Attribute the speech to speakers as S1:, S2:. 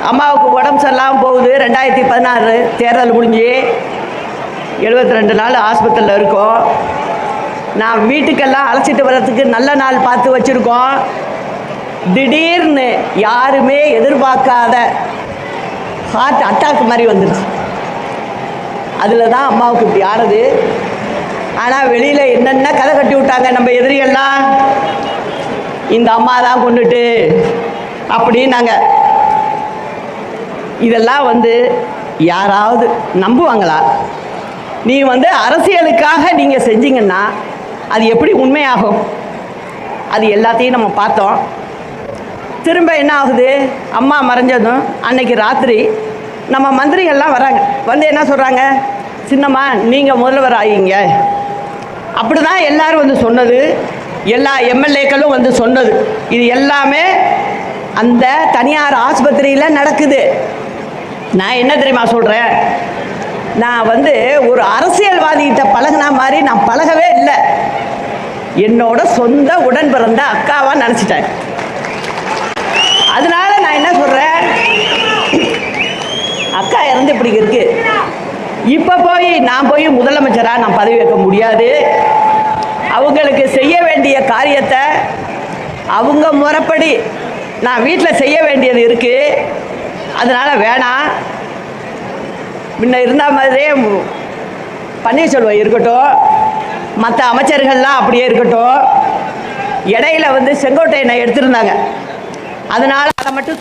S1: அம்மாவுக்கு உடம்பு சரியில்லாமல் போகுது. 2016 தேர்தல் முடிஞ்சு 72 நாள் ஆஸ்பத்திரியில் இருக்கோம். நான் வீட்டுக்கெல்லாம் அழைச்சிட்டு வர்றதுக்கு நல்ல நாள் பார்த்து வச்சுருக்கோம். திடீர்னு யாருமே எதிர்பார்க்காத ஹார்ட் அட்டாக் மாதிரி வந்துடுச்சு. அதில் தான் அம்மாவுக்கு இப்படி ஆனது. ஆனால் வெளியில் என்னென்ன கதை கட்டி விட்டாங்க நம்ம எதிரிகள்லாம், இந்த அம்மா தான் கொண்டுட்டு அப்படின்னாங்க. இதெல்லாம் யாராவது நம்புவாங்களா? நீ அரசியலுக்காக நீங்கள் செஞ்சீங்கன்னா அது எப்படி உண்மையாகும்? அது எல்லாத்தையும் நம்ம பார்த்தோம். திரும்ப என்ன ஆகுது? அம்மா மறைஞ்சதும் அன்னைக்கு ராத்திரி நம்ம மந்திரிகள்லாம் வராங்க. என்ன சொல்கிறாங்க? சின்னம்மா நீங்கள் முதல்வர் ஆகிங்க. அப்படி தான் எல்லோரும் சொன்னது. எல்லா எம்எல்ஏக்களும் சொன்னது. இது எல்லாமே அந்த தனியார் ஆஸ்பத்திரியில் நடக்குது. நான் என்ன தெரியுமா சொல்கிறேன்? நான் ஒரு அரசியல்வாதிகிட்ட பழகின மாதிரி நான் பழகவே இல்லை. என்னோட சொந்த உடன் பிறந்த அக்காவாக நினச்சிட்டேன். அதனால நான் என்ன சொல்கிறேன், அக்கா இறந்து இப்படி இருக்கு. இப்போ நான் போய் முதலமைச்சராக நான் பதவி வைக்க முடியாது. அவங்களுக்கு செய்ய வேண்டிய காரியத்தை அவங்க முறைப்படி நான் வீட்டில் செய்ய வேண்டியது இருக்குது. அதனால் வேணாம். முன்ன இருந்த மாதிரியே பன்னீர்செல்வம் இருக்கட்டும், மற்ற அமைச்சர்கள்லாம் அப்படியே இருக்கட்டும். இடையில செங்கோட்டையனை எடுத்திருந்தாங்க. அதனால் அதை மட்டும்